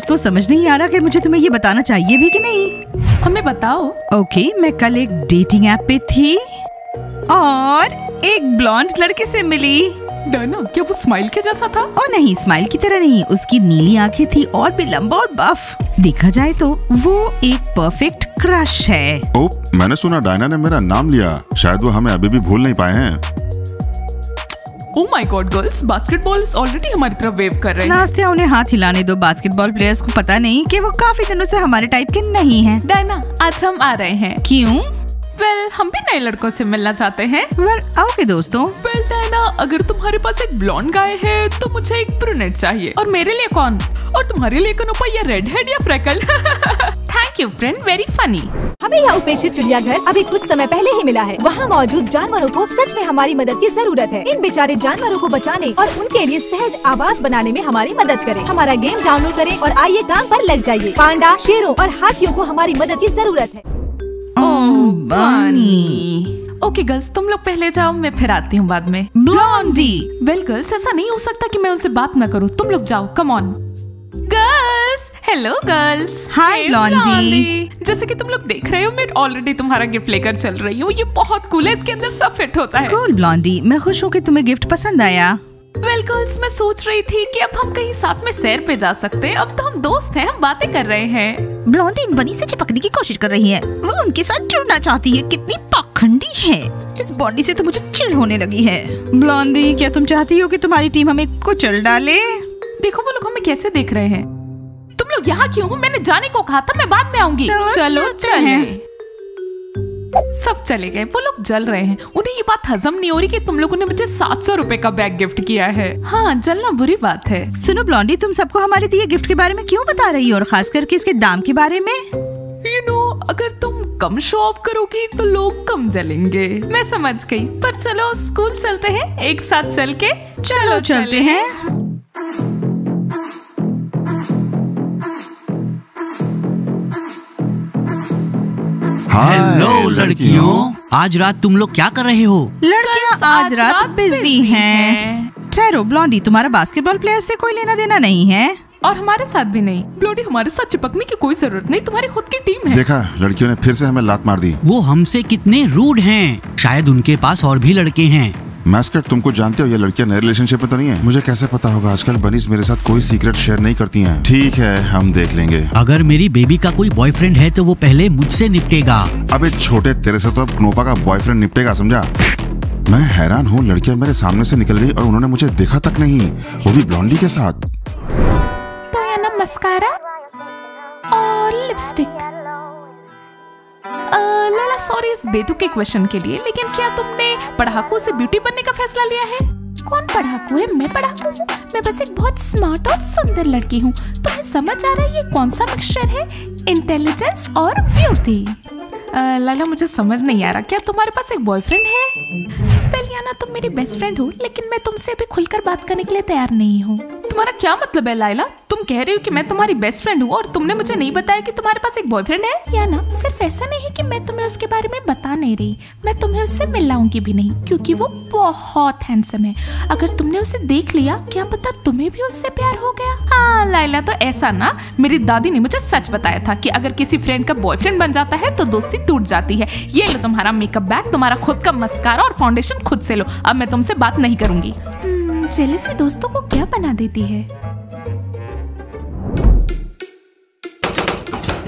दोस्तों समझ नहीं आ रहा कि मुझे तुम्हें ये बताना चाहिए भी कि नहीं। हमें बताओ। ओके, मैं कल एक डेटिंग ऐप पे थी और एक ब्लॉन्ड लड़के से मिली। डायना, क्या वो स्माइल के जैसा था? और नहीं, स्माइल की तरह नहीं, उसकी नीली आंखें थी और भी लंबा और बफ। देखा जाए तो वो एक परफेक्ट क्रश है। ओह, मैंने सुना डायना ने मेरा नाम लिया। शायद वो हमें अभी भी भूल नहीं पाए हैं। Oh my God girls, basketball already हमारी तरफ वेव कर रहे हैं। नास्तिया, उन्हें हाथ हिलाने दो। बास्केटबॉल प्लेयर्स को पता नहीं कि वो काफी दिनों से हमारे टाइप के नहीं हैं। डायना, आज हम आ रहे हैं। क्यों? वेल, हम भी नए लड़कों से मिलना चाहते हैं। वेल, ओके दोस्तों। वेल डायना, अगर तुम्हारे पास एक ब्लॉन्ड गाय है तो मुझे एक ब्रूनेट चाहिए। और मेरे लिए कौन? और तुम्हारे लिए कनोपा या रेड हेड या freckle? Thank you friend, very funny. हमें यह उपेक्षित चिड़ियाघर अभी कुछ समय पहले ही मिला है। वहाँ मौजूद जानवरों को सच में हमारी मदद की जरूरत है। इन बेचारे जानवरों को बचाने और उनके लिए सहज आवास बनाने में हमारी मदद करें। हमारा गेम डाउनलोड करें और आइए काम पर लग जाइए। पांडा, शेरों और हाथियों को हमारी मदद की जरूरत है। बनी। ओके गर्ल्स, तुम लोग पहले जाओ, मैं फिर आती हूँ बाद में। ब्लॉन्डी। वेल गर्ल्स, ऐसा नहीं हो सकता कि मैं उनसे बात न करूँ। तुम लोग जाओ, come on. Girls, hello girls. Hi Blondie. जैसे कि तुम लोग देख रहे हो, मैं ऑलरेडी तुम्हारा गिफ्ट लेकर चल रही हूँ। ये बहुत कूल है, इसके अंदर सब फिट होता है। कूल ब्लॉन्डी, मैं खुश हूँ कि तुम्हें गिफ्ट पसंद आया। वेल गर्ल्स, मैं सोच रही थी कि अब हम कहीं साथ में सैर पे जा सकते हैं। अब तो हम दोस्त हैं, हम बातें कर रहे हैं। ब्लॉन्डी बनी से चिपकने की कोशिश कर रही है। वो उनके साथ जुड़ना चाहती है। कितनी पाखंडी है। इस बॉडी से तो मुझे चिढ़ होने लगी है। ब्लॉन्डी, क्या तुम चाहती हो कि तुम्हारी टीम हमें कुचल डाले? देखो वो लोग हमें कैसे देख रहे हैं। तुम लोग यहाँ क्यों हो? मैंने जाने को कहा था, मैं बाद में आऊंगी। चलो चले। सब चले गए। वो लोग जल रहे हैं। उन्हें ये बात हजम नहीं हो रही कि तुम लोगों ने मुझे 700 रुपए का बैग गिफ्ट किया है। हाँ, जलना बुरी बात है। सुनो ब्लॉन्डी, तुम सबको हमारे दिए गिफ्ट के बारे में क्यों बता रही हो, और खास करके इसके दाम के बारे में? You know, अगर तुम कम शो ऑफ करोगी तो लोग कम जलेंगे। मैं समझ गई, पर चलो स्कूल चलते हैं एक साथ चल के। चलो चलते हैं। हेलो लड़कियों, आज रात तुम लोग क्या कर रहे हो? लड़कियां आज रात बिजी हैं। ठहरो ब्लॉन्डी, तुम्हारा बास्केटबॉल प्लेयर से कोई लेना देना नहीं है। और हमारे साथ भी नहीं। ब्लॉन्डी, हमारे साथ चिपकने की कोई जरूरत नहीं, तुम्हारी खुद की टीम है। देखा, लड़कियों ने फिर से हमें लात मार दी। वो हमसे कितने रूड हैं। शायद उनके पास और भी लड़के हैं। मैस्कट, तुमको जानते हो ये लड़कियां नए रिलेशनशिप में तो नहीं है? मुझे कैसे पता होगा? आजकल बनीज मेरे साथ कोई सीक्रेट शेयर नहीं करती हैं। ठीक है, हम देख लेंगे। अगर मेरी बेबी का कोई बॉयफ्रेंड है तो वो पहले मुझसे निपटेगा। अबे छोटे, तेरे से तो अब क्नोपा का बॉयफ्रेंड निपटेगा, समझा? मैं हैरान हूँ, लड़कियां मेरे सामने से निकल गई और उन्होंने मुझे देखा तक नहीं, वो भी ब्लॉन्डी के साथ। तो ये ना मस्कारा और लिपस्टिक। लाला, सॉरी इस बेतुके क्वेश्चन के लिए, लेकिन क्या तुमने पढ़ाकू से ब्यूटी बनने का फैसला लिया है? कौन पढ़ाकू है? मैं पढ़ाकू हूँ? मैं बस एक बहुत स्मार्ट और सुंदर लड़की हूँ। तुम्हें समझ आ रहा है ये कौन सा मिक्सचर है, इंटेलिजेंस और ब्यूटी? लाला, मुझे समझ नहीं आ रहा, क्या तुम्हारे पास एक बॉयफ्रेंड है? पेलियाना, तुम मेरी बेस्ट फ्रेंड हो, लेकिन मैं तुमसे अभी खुलकर बात करने के लिए तैयार नहीं हूँ। तुम्हारा क्या मतलब है लाइला? तुम कह रही हो कि मैं तुम्हारी बेस्ट फ्रेंड हूँ और तुमने मुझे नहीं बताया कि तुम्हारे पास एक बॉयफ्रेंड है? या ना, सिर्फ ऐसा नहीं कि मैं तुम्हें उसके बारे में बता नहीं रही, मैं तुम्हें उससे मिलाऊंगी भी नहीं, क्योंकि वो बहुत हैंडसम है। अगर तुमने उसे देख लिया, क्या पता तुम्हें भी उससे प्यार हो गया। हाँ लाइला, तो ऐसा ना, मेरी दादी ने मुझे सच बताया था कि अगर किसी फ्रेंड का बॉयफ्रेंड बन जाता है तो दोस्ती टूट जाती है। ये लो तुम्हारा मेकअप बैग, तुम्हारा खुद का मस्कारा और फाउंडेशन खुद से लो। अब मैं तुमसे बात नहीं करूंगी। जेलसी दोस्तों को क्या बना देती है।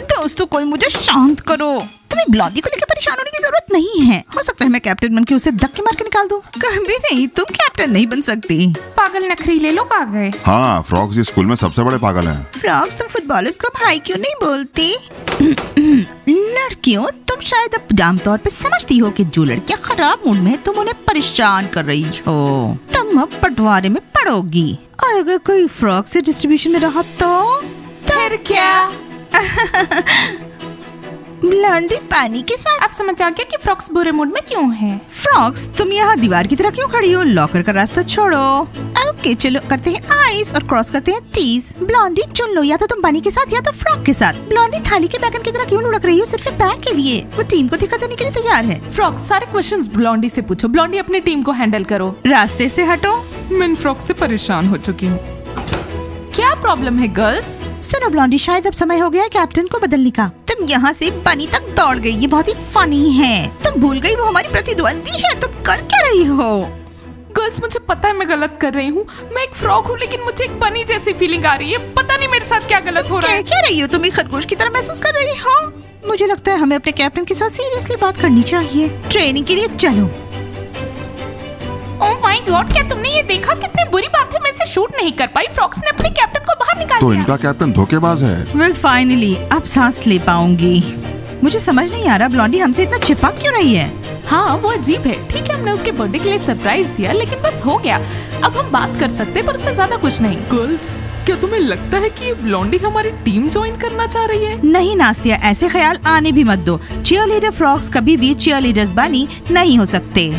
दोस्तों, कोई मुझे शांत करो। तुम्हें ब्लॉन्डी को लेकर परेशान होने की जरूरत नहीं है। हो सकता है मैं कैप्टन बन के उसे धक्के मार के निकाल दूं। कभी नहीं, तुम कैप्टन नहीं बन सकती। पागल नखरीले लोग आ गए। हाँ, फ्रॉग्स इस स्कूल में सबसे बड़े पागल हैं। फ्रॉग्स, तुम फुटबॉलर्स को भाई क्यों नहीं बोलती? लड़कियों, तुम शायद अब आमतौर पे समझती हो कि जो लड़कियां खराब मूड में है, तुम उन्हें परेशान कर रही हो। तुम अब बंटवारे में पड़ोगी, और अगर कोई फ्रॉग से डिस्ट्रीब्यूशन में रहा तो फिर क्या? ब्लॉन्डी पानी के साथ। अब समझ आ गया कि फ्रॉक्स बुरे मूड में क्यों हैं। फ्रॉक्स, तुम यहाँ दीवार की तरह क्यों खड़ी हो? लॉकर का रास्ता छोड़ो। ओके, चलो करते हैं आइस और क्रॉस करते हैं टीज। ब्लॉन्डी चुन लो, या तो तुम पानी के साथ या तो फ्रॉक के साथ। ब्लॉन्डी थाली के बैगन की तरह क्यों लुढ़क रही हो सिर्फ बैग के लिए? वो टीम को दिक्कत देने के लिए तैयार है। फ्रॉक, सारे क्वेश्चंस ब्लॉन्डी से पूछो। ब्लॉन्डी, अपनी टीम को हैंडल करो। रास्ते से हटो। मैं फ्रॉक से परेशान हो चुकी हूँ। क्या प्रॉब्लम है गर्ल्स? सुनो ब्लॉन्डी, शायद अब समय हो गया है कैप्टन को बदलने का। तुम यहाँ से बनी तक दौड़ गई, ये बहुत ही फनी है। तुम भूल गई वो हमारी प्रतिद्वंदी है। तुम कर क्या रही हो? गर्ल्स, मुझे पता है मैं गलत कर रही हूँ। मैं एक फ्रॉक हूँ, लेकिन मुझे एक बनी जैसी फीलिंग आ रही है। पता नहीं मेरे साथ क्या गलत हो रहा है। क्या रही हो तुम? एक खरगोश की तरह महसूस कर रही हो? मुझे लगता है हमें अपने कैप्टन के साथ सीरियसली बात करनी चाहिए। ट्रेनिंग के लिए चलो। ओह माय गॉड, क्या तुमने ये देखा? कितनी बुरी बात है, मैं इसे शूट नहीं कर पाई। फ्रॉक्स ने अपने कैप्टन को बाहर निकाल तो दिया। इनका कैप्टन धोखेबाज है। वेल फाइनली अब सांस ले पाऊंगी। मुझे समझ नहीं आ रहा ब्लॉन्डी हमसे इतना चिपक क्यों रही है। हाँ, वो अजीब है। ठीक है, हमने उसके बर्थडे के लिए सरप्राइज दिया, लेकिन बस हो गया। अब हम बात कर सकते हैं, पर उससे ज्यादा कुछ नहीं। गर्ल्स, क्या तुम्हें लगता है कि ये ब्लॉन्डी हमारी टीम ज्वाइन करना चाह रही है? नहीं नास्तिया, ऐसे ख्याल आने भी मत दो। चीयरलीडर फ्रॉक्स कभी भी चीयरलीडर्स बनी नहीं हो सकते।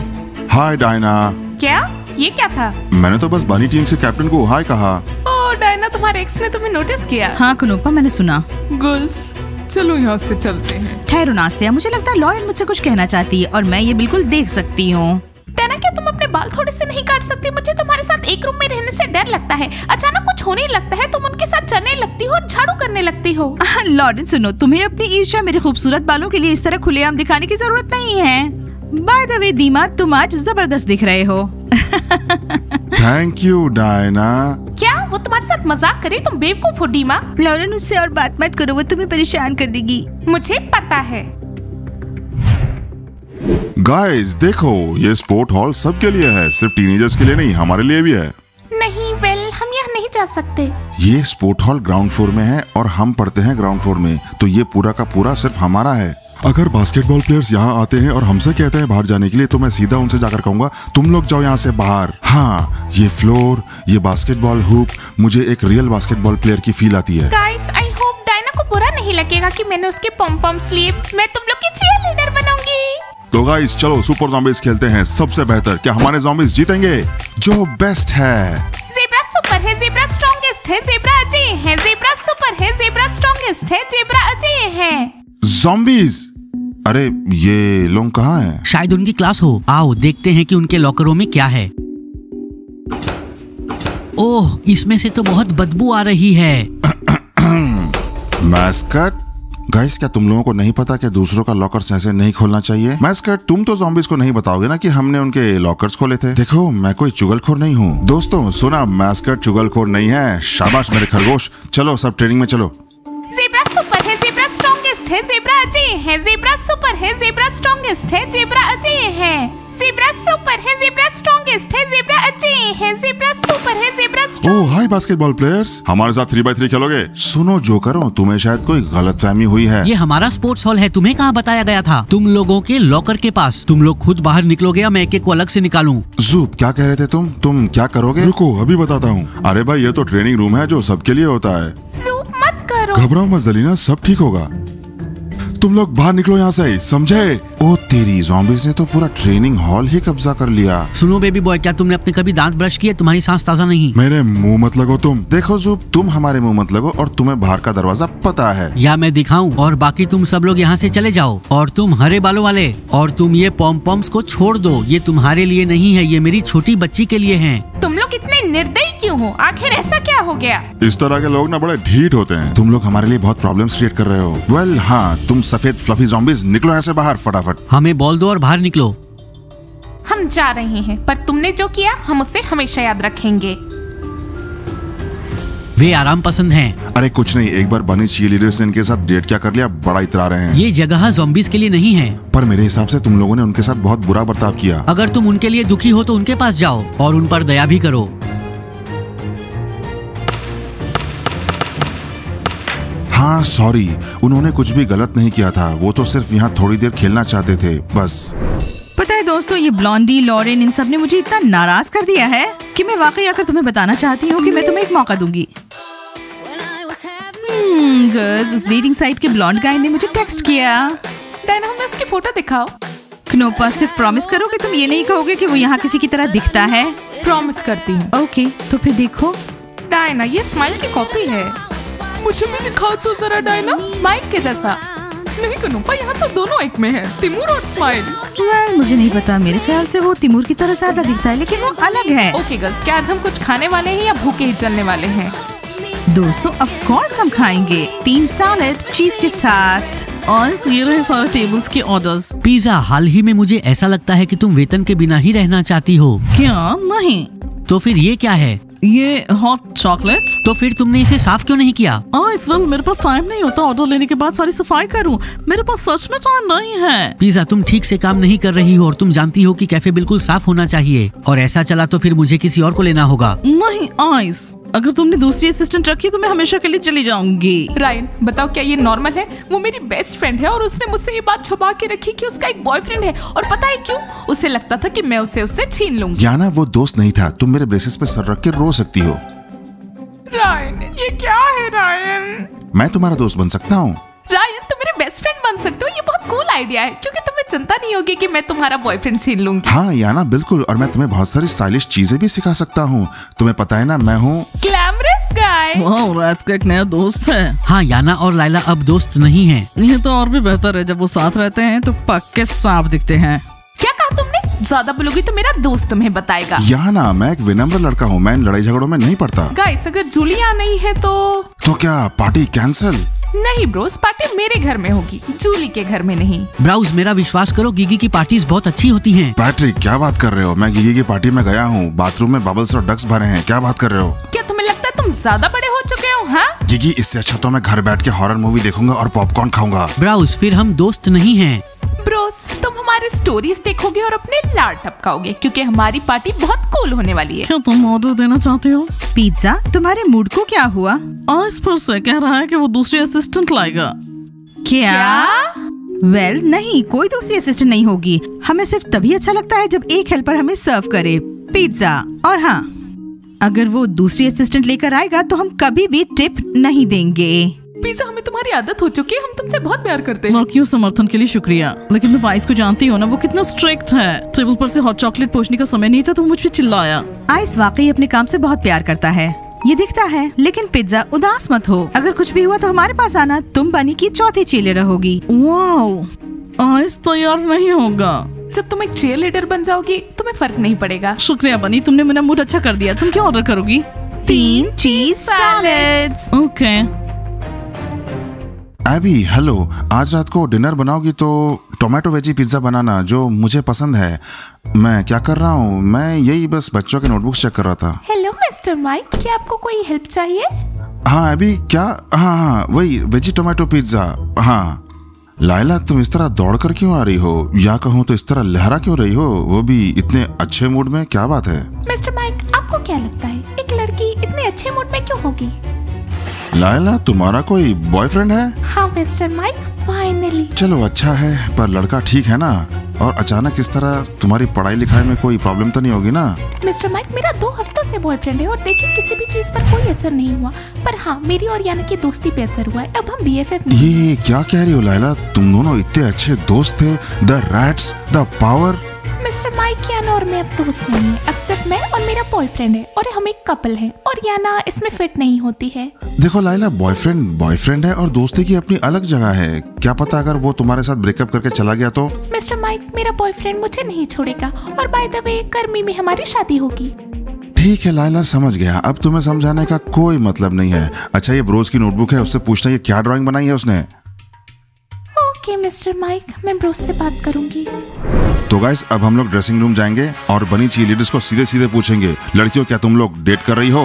हाय डायना। क्या? ये क्या था? मैंने तो बस बनी टीम से कैप्टन को हाय कहा। ओह डायना, तुम्हारे एक्स ने तुम्हें नोटिस किया? हाँ कुनोपा, मैंने सुना। गर्ल्स, चलो यहाँ से चलते हैं। ठहरो नास्तिया, मुझे लगता है लॉरेन मुझसे कुछ कहना चाहती है और मैं ये बिल्कुल देख सकती हूँ। डायना, क्या तुम अपने बाल थोड़े से नहीं काट सकती? मुझे तुम्हारे साथ एक रूम में रहने से डर लगता है। अचानक कुछ होने लगता है, तुम उनके साथ चलने लगती हो और झाड़ू करने लगती हो। लॉरेन सुनो, तुम्हें अपनी ईर्ष्या मेरे खूबसूरत बालों के लिए इस तरह खुलेआम दिखाने की जरूरत नहीं है। बाय द वे दीमा, तुम आज जबरदस्त दिख रहे हो। Thank you Diana. क्या वो तुम्हारे साथ मजाक करे? तुम बेवकूफ हो डीमा। लॉरेन, उससे और बात मत करो, वो तुम्हें परेशान कर देगी। मुझे पता है। गाइस देखो, ये स्पोर्ट हॉल सबके लिए है, सिर्फ टीनेजर्स के लिए नहीं, हमारे लिए भी है। नहीं, वेल हम यहाँ नहीं जा सकते। ये स्पोर्ट हॉल ग्राउंड फ्लोर में है और हम पढ़ते हैं ग्राउंड फ्लोर में, तो ये पूरा का पूरा सिर्फ हमारा है। अगर बास्केटबॉल प्लेयर्स यहाँ आते हैं और हमसे कहते हैं बाहर जाने के लिए, तो मैं सीधा उनसे जाकर कहूंगा तुम लोग जाओ यहाँ से बाहर। हाँ, ये फ्लोर, ये बास्केटबॉल हुप, मुझे एक रियल बास्केटबॉल प्लेयर की फील आती है। गाइस, आई होप डायना को बुरा नहीं लगेगा कि मैंने उसके पॉम पॉम्स लिए। मैं तुम लोग की चीयरलीडर बनूंगी। तो गाइस चलो सुपर ज़ॉम्बीज खेलते हैं, सबसे बेहतर। क्या हमारे ज़ॉम्बीज जीतेंगे? जो बेस्ट है। ज़ेब्रा सुपर है, ज़ेब्रा स्ट्रॉन्गेस्ट है, ज़ेब्रा अजय है, ज़ेब्रा सुपर है, ज़ेब्रा स्ट्रॉन्गेस्ट है, ज़ेब्रा अजय है। ज़ॉम्बीज? अरे ये लोग कहाँ हैं? शायद उनकी क्लास हो। आओ देखते हैं कि उनके लॉकरों में क्या है। ओह, इसमें से तो बहुत बदबू आ रही है। मैस्कट, गाइस क्या तुम लोगों को नहीं पता कि दूसरों का लॉकर्स ऐसे नहीं खोलना चाहिए? मैस्कट, तुम तो ज़ॉम्बीज को नहीं बताओगे ना कि हमने उनके लॉकर्स खोले थे? देखो, मैं कोई चुगलखोर नहीं हूँ। दोस्तों सुना, मैस्कट चुगलखोर नहीं है। शाबाश मेरे खरगोश, चलो सब ट्रेनिंग में चलो। ज़ेब्रा सुपर है, ज़ेब्रा स्ट्रॉन्गेस्ट है, ज़ेब्रा अजय है, ज़ेब्रा सुपर है, ज़ेब्रा स्ट्रॉन्गेस्ट है, ज़ेब्रा अजय है, ज़ेब्रा सुपर है, ज़ेब्रा स्ट्रॉन्गेस्ट है, ज़ेब्रा अजय है, ज़ेब्रा सुपर है, ज़ेब्रा ओह हाय बास्केटबॉल प्लेयर्स, हमारे साथ 3x3 खेलोगे? सुनो जोकरों, तुम्हें शायद कोई गलतफहमी हुई है। ये हमारा स्पोर्ट्स हॉल है, तुम्हें कहाँ बताया गया था? तुम लोगों के लॉकर के पास। तुम लोग खुद बाहर निकलोगे या मैं एक को अलग से निकालूं? जूप, क्या कह रहे थे तुम क्या करोगे? रुको अभी बताता हूँ। अरे भाई, ये तो ट्रेनिंग रूम है जो सबके लिए होता है। ज़ूप मत करो। घबराओ मत जलीना, सब ठीक होगा। तुम लोग बाहर निकलो यहाँ से, समझे? ओ तेरी, ज़ॉम्बीज ने तो पूरा ट्रेनिंग हॉल ही कब्जा कर लिया। सुनो बेबी बॉय, क्या तुमने अपने कभी दांत ब्रश किए? तुम्हारी सांस ताज़ा नहीं। मेरे मुंह मत लगो तुम। देखो जूप, तुम हमारे मुंह मत लगो, और तुम्हें बाहर का दरवाजा पता है। या मैं दिखाऊं? और बाकी तुम सब लोग यहाँ से चले जाओ। और तुम हरे बालों वाले, और तुम ये पॉम पॉम्स को छोड़ दो। ये तुम्हारे लिए नहीं है, ये मेरी छोटी बच्ची के लिए है। तुम लोग इतने निर्दयी क्यों हो? आखिर ऐसा क्या हो गया? इस तरह के लोग ना बड़े ढीठ होते हैं। तुम लोग हमारे लिए बहुत प्रॉब्लम्स क्रिएट कर रहे हो। वेल हाँ, तुम सफेद फ्लफी ज़ॉम्बीज निकलो यहाँ से बाहर फटाफट। हमें बॉल दो और बाहर निकलो। हम जा रहे हैं, पर तुमने जो किया हम उसे हमेशा याद रखेंगे। वे आराम पसंद हैं। अरे कुछ नहीं, एक बार बनी चीयरलीडर्स ने इनके साथ डेट क्या कर लिया, बड़ा इतरा रहे हैं। ये जगह ज़ॉम्बीज के लिए नहीं है। पर मेरे हिसाब से तुम लोगों ने उनके साथ बहुत बुरा बर्ताव किया। अगर तुम उनके लिए दुखी हो तो उनके पास जाओ और उन पर दया भी करो। हाँ सॉरी, उन्होंने कुछ भी गलत नहीं किया था। वो तो सिर्फ यहाँ थोड़ी देर खेलना चाहते थे बस। पता है दोस्तों, ये ब्लॉन्डी, लॉरेन, इन सब ने मुझे इतना नाराज कर दिया है कि मैं वाकई आकर तुम्हें बताना चाहती हूँ कि मैं तुम्हें एक मौका दूंगी। गर्ल्स, उस डेटिंग साइट के ब्लॉन्ड गाय ने मुझे टेक्स्ट किया। डायना, हमें उसकी फोटो दिखाओ। क्नोपा, सिर्फ प्रॉमिस करो कि तुम ये नहीं कहोगे कि वो यहाँ किसी की तरह दिखता है। प्रॉमिस करती हूँ। ओके, तो फिर देखो। डायना, ये स्माइल की कॉपी है। मुझे भी दिखाओ तो जरा डायना, स्माइल के जैसा। नहीं कनूपा, यहाँ तो दोनों एक में है, तिमूर और स्माइल। well, मुझे नहीं पता, मेरे ख्याल से वो तिमूर की तरह ज्यादा दिखता है, लेकिन वो अलग है। ओके गर्ल्स, क्या आज हम कुछ खाने वाले हैं या भूखे ही चलने वाले हैं? दोस्तों ऑफ कोर्स हम खाएंगे 3 सैलेड चीज के साथ और ये रहे सारे टेबल्स के ऑर्डर्स। पिज्जा, हाल ही में मुझे ऐसा लगता है कि तुम वेतन के बिना ही रहना चाहती हो। क्या? नहीं। तो फिर ये क्या है? ये हॉट चॉकलेट। तो फिर तुमने इसे साफ क्यों नहीं किया? इस वक्त मेरे पास टाइम नहीं होता ऑर्डर लेने के बाद सारी सफाई करूं। मेरे पास सच में टाइम नहीं है। पिज्जा, तुम ठीक से काम नहीं कर रही हो और तुम जानती हो कि कैफे बिल्कुल साफ होना चाहिए, और ऐसा चला तो फिर मुझे किसी और को लेना होगा। नहीं आइस, अगर तुमने दूसरी असिस्टेंट रखी तो मैं हमेशा के लिए चली जाऊंगी। रायन, बताओ क्या ये नॉर्मल है? वो मेरी बेस्ट फ्रेंड है और उसने मुझसे ये बात छुपा के रखी कि उसका एक बॉयफ्रेंड है, और पता है क्यों? उसे लगता था कि मैं उसे उससे छीन लूंगी। याना, वो दोस्त नहीं था। तुम मेरे ब्रेसेस पे सर रख के रो सकती हो। रायन, ये क्या है रायन? मैं तुम्हारा दोस्त बन सकता हूँ। रायन, तुम मेरे बेस्ट फ्रेंड बन सकते हो। ये बहुत कूल आइडिया है, क्योंकि तुम्हें चिंता नहीं होगी कि मैं तुम्हारा बॉयफ्रेंड छीन लूंगी। हाँ याना, बिल्कुल। और मैं तुम्हें बहुत सारी स्टाइलिश चीजें भी सिखा सकता हूँ। तुम्हें पता है ना, मैं हूँ ग्लैमरस गाय। वाह, राज का एक नया दोस्त है। हाँ, याना और लाइला अब दोस्त नहीं हैं। ये तो और भी बेहतर है, जब वो साथ रहते हैं तो पक्के सांप दिखते हैं। क्या कहा तुमने? ज्यादा बोलोगी तो मेरा दोस्त तुम्हें बताएगा। याना, मैं एक विनम्र लड़का हूँ। मैं इन लड़ाई झगड़ों में नहीं पड़ता। गाइस, अगर जूली यहाँ नहीं है तो क्या पार्टी कैंसिल? नहीं ब्रोस, पार्टी मेरे घर में होगी, जूली के घर में नहीं। ब्राउज, मेरा विश्वास करो, गिगी की पार्टीज बहुत अच्छी होती हैं। पैट्रिक, क्या बात कर रहे हो? मैं गिगी की पार्टी में गया हूँ। बाथरूम में बबल्स और डक्स भरे हैं। क्या बात कर रहे हो? क्या तुम्हें लगता है तुम ज्यादा बड़े हो चुके हो? हाँ गिगी, इससे अच्छा तो मैं घर बैठ के हॉरर मूवी देखूंगा और पॉपकॉर्न खाऊंगा। ब्राउज, फिर हम दोस्त नहीं हैं। ब्रोस, तुम हमारे स्टोरीज देखोगे और अपने लाड टपकाओगे, क्योंकि हमारी पार्टी बहुत कूल होने वाली है। क्या तुम ऑर्डर देना चाहते हो? पिज्जा, तुम्हारे मूड को क्या हुआ? इस पर से कह रहा है कि वो दूसरी असिस्टेंट लाएगा। क्या? वेल, नहीं, कोई दूसरी असिस्टेंट नहीं होगी। हमें सिर्फ तभी अच्छा लगता है जब एक हेल्पर हमें सर्व करे पिज्जा। और हाँ, अगर वो दूसरी असिस्टेंट लेकर आएगा तो हम कभी भी टिप नहीं देंगे। पिज्जा, हमें तुम्हारी आदत हो चुकी है, हम तुमसे बहुत प्यार करते हैं। लड़कियों समर्थन के लिए शुक्रिया, लेकिन तुम आइस को जानती हो ना, वो कितना स्ट्रिक्ट है। टेबल पर से हॉट चॉकलेट पोंछने का समय नहीं था तो मुझ पे चिल्लाया। आइस वाकई अपने काम से बहुत प्यार करता है, ये दिखता है। लेकिन पिज्जा, उदास मत हो। अगर कुछ भी हुआ तो हमारे पास आना। तुम बनी की चौथी चीले रहोगी। वाह, आइस तैयार नहीं होगा। जब तुम एक चीयर लीडर बन जाओगी तुम्हें फर्क नहीं पड़ेगा। शुक्रिया बनी, तुमने मेरा मूड अच्छा कर दिया। तुम क्या ऑर्डर करोगी? 3 चीज सैलेड्स। ओके। AB, hello. आज रात को डिनर बनाओगी तो टोमेटो वेजी पिज्जा बनाना, जो मुझे पसंद है। मैं क्या कर रहा हूँ? मैं यही बस बच्चों के नोटबुक्स चेक कर रहा था। हेलो मिस्टर माइक, क्या आपको कोई हेल्प चाहिए? हाँ एबी, क्या? हाँ, वही वेजी टोमेटो पिज्जा। हाँ लाइला, तुम इस तरह दौड़ कर क्यों आ रही हो, या कहूँ तो इस तरह लहरा क्यों रही हो, वो भी इतने अच्छे मूड में? क्या बात है? मिस्टर माइक, आपको क्या लगता है एक लड़की इतने अच्छे मूड में क्यों होगी? लाइला, तुम्हारा कोई बॉयफ्रेंड है? हाँ मिस्टर माइक, फाइनली। चलो अच्छा है, पर लड़का ठीक है ना? और अचानक इस तरह तुम्हारी पढ़ाई लिखाई में कोई प्रॉब्लम तो नहीं होगी ना? मिस्टर माइक, मेरा 2 हफ्तों से बॉयफ्रेंड है और देखिए किसी भी चीज पर कोई असर नहीं हुआ, पर हाँ मेरी और याना की दोस्ती पे असर हुआ है। अब हम BFF। ये क्या कह रही हो लाइला? तुम दोनों इतने अच्छे दोस्त थे। The rats, the power. Mister Mike, Yana और मैं अब दोस्त नहीं है, अब सिर्फ मैं और मेरा बॉयफ्रेंड है, और हम एक कपल हैं, और याना इसमें फिट नहीं होती है। देखो लाइला, बॉयफ्रेंड है और दोस्ती की अपनी अलग जगह है। क्या पता अगर वो तुम्हारे साथ ब्रेकअप करके चला गया तो? मिस्टर माइक, मेरा बॉयफ्रेंड मुझे नहीं छोड़ेगा, और बाय द वे गर्मी में हमारी शादी होगी। ठीक है लाइला, समझ गया। अब तुम्हें समझाने का कोई मतलब नहीं है। अच्छा, ये ब्रोस की नोटबुक है, उससे पूछना ये क्या ड्राइंग बनाई है उसने। ओके मिस्टर माइक, मैं ब्रोस से बात करूंगी। तो गाइस, अब हम लोग ड्रेसिंग रूम जाएंगे और बनी चीयरलीडर्स को सीधे सीधे पूछेंगे, लड़कियों क्या तुम लोग डेट कर रही हो?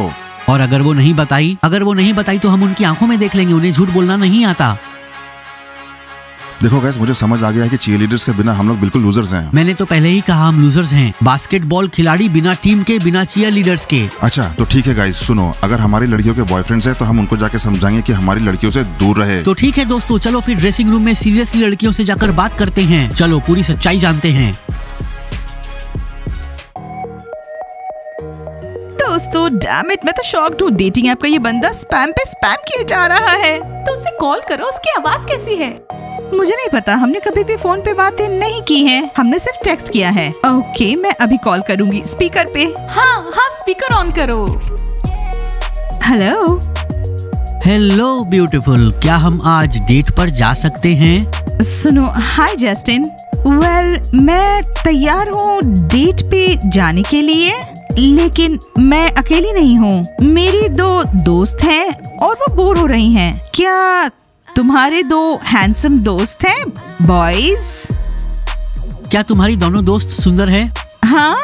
और अगर वो नहीं बताई तो हम उनकी आंखों में देख लेंगे, उन्हें झूठ बोलना नहीं आता। देखो गाइस, मुझे समझ आ गया है कि चीयरलीडर्स के बिना हम लोग बिल्कुल लूजर्स हैं। मैंने तो पहले ही कहा हम लूजर्स हैं। बास्केटबॉल खिलाड़ी बिना टीम के, बिना चीयरलीडर्स के। अच्छा तो ठीक है गाइस, सुनो, अगर हमारी लड़कियों के बॉयफ्रेंड्स हैं तो हम उनको जाके समझाएंगे कि हमारी लड़कियों से दूर रहे। तो ठीक है दोस्तों, चलो फिर ड्रेसिंग रूम में सीरियसली लड़कियों से जाकर बात करते हैं। चलो पूरी सच्चाई जानते हैं। दोस्तों, डैम इट, मैं तो शॉक्ड हूँ। डेटिंग ऐप का ये बंदा स्पैम पे स्पैम किया जा रहा है। तो उसे कॉल करो, उसकी आवाज कैसी है? मुझे नहीं पता, हमने कभी भी फोन पे बातें नहीं की हैं, हमने सिर्फ टेक्स्ट किया है। ओके, मैं अभी कॉल करूंगी स्पीकर पे। हाँ, स्पीकर ऑन करो। हेलो ब्यूटीफुल, क्या हम आज डेट पर जा सकते हैं? सुनो, हाय जस्टिन। वेल, मैं तैयार हूँ डेट पे जाने के लिए। लेकिन मैं अकेली नहीं हूँ, मेरी 2 दोस्त हैं और वो बोर हो रही हैं। क्या तुम्हारे 2 हैंडसम दोस्त हैं बॉयज? क्या तुम्हारी दोनों दोस्त सुंदर है? हाँ,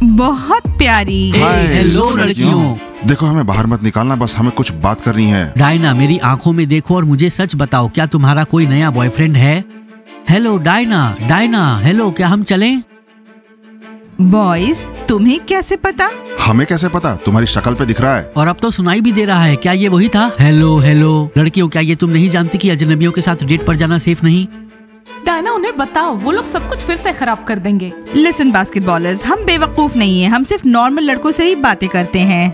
बहुत प्यारी। हाय, हेलो लड़कियों। देखो हमें बाहर मत निकालना, बस हमें कुछ बात करनी है। डायना, मेरी आंखों में देखो और मुझे सच बताओ, क्या तुम्हारा कोई नया बॉयफ्रेंड है? हेलो डायना, डायना, हेलो, क्या हम चलें? बॉयज, तुम्हें कैसे पता? हमें कैसे पता? तुम्हारी शक्ल पे दिख रहा है। और अब तो सुनाई भी दे रहा है। क्या ये वही था? हेलो हेलो लड़कियों, क्या ये तुम नहीं जानती कि अजनबियों के साथ डेट पर जाना सेफ नहीं? डायना, उन्हें बताओ, वो लोग सब कुछ फिर से खराब कर देंगे। लिसन बास्केटबॉलर्स, हम बेवकूफ नहीं है, हम सिर्फ नॉर्मल लड़कों से ही बातें करते हैं।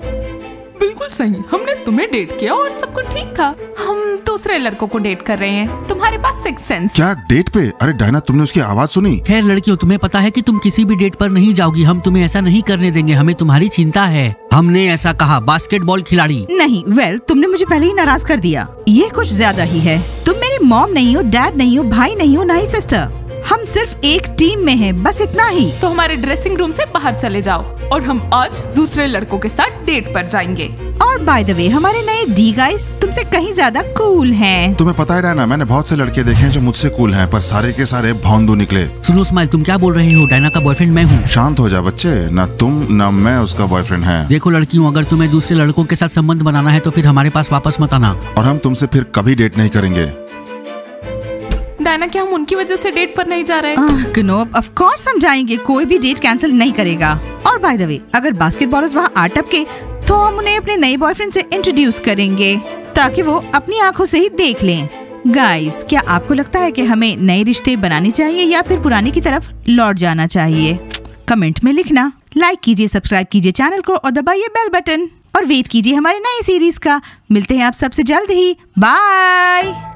बिल्कुल सही, हमने तुम्हें डेट किया और सब कुछ ठीक था। हम दूसरे लड़कों को डेट कर रहे हैं। तुम्हारे पास सिक्स सेंस। क्या डेट पे? अरे डायना, तुमने उसकी आवाज सुनी? खैर लड़कियों, तुम्हें पता है कि तुम किसी भी डेट पर नहीं जाओगी। हम तुम्हें ऐसा नहीं करने देंगे, हमें तुम्हारी चिंता है। हमने ऐसा कहा, बास्केटबॉल खिलाड़ी। नहीं, वेल, तुमने मुझे पहले ही नाराज कर दिया। ये कुछ ज्यादा ही है। तुम मेरी मॉम नहीं हो, डैड नहीं हो, भाई नहीं हो, ना ही सिस्टर। हम सिर्फ एक टीम में हैं, बस इतना ही। तो हमारे ड्रेसिंग रूम से बाहर चले जाओ और हम आज दूसरे लड़कों के साथ डेट पर जाएंगे। और बाय द वे, हमारे नए डी गाइस तुमसे कहीं ज्यादा कूल हैं। तुम्हें पता है डायना, मैंने बहुत से लड़के देखे हैं जो मुझसे कूल हैं, पर सारे के सारे भौंदू निकले। सुनो स्माइल, तुम क्या बोल रहे हो? डायना का बॉयफ्रेंड मैं हूँ। शांत हो जा बच्चे, ना तुम ना मैं उसका बॉयफ्रेंड है। देखो लड़कियों, अगर तुम्हें दूसरे लड़कों के साथ संबंध बनाना है तो फिर हमारे पास वापस मत आना। और हम तुमसे फिर कभी डेट नहीं करेंगे। डायना, क्या हम उनकी वजह से डेट पर नहीं जा रहे? ग्नोब, ऑफ कोर्स हम जाएंगे, कोई भी डेट कैंसिल नहीं करेगा। और बाय द वे, अगर बास्केटबॉलर्स वहाँ आ टपके तो हम उन्हें अपने नए बॉयफ्रेंड से इंट्रोड्यूस करेंगे ताकि वो अपनी आंखों से ही देख लें। गाइस, क्या आपको लगता है कि हमें नए रिश्ते बनाने चाहिए या फिर पुराने की तरफ लौट जाना चाहिए? कमेंट में लिखना। लाइक कीजिए, सब्सक्राइब कीजिए चैनल को और दबाइए बेल बटन और वेट कीजिए हमारे नए सीरीज का। मिलते हैं आप सबसे जल्द ही। बाय।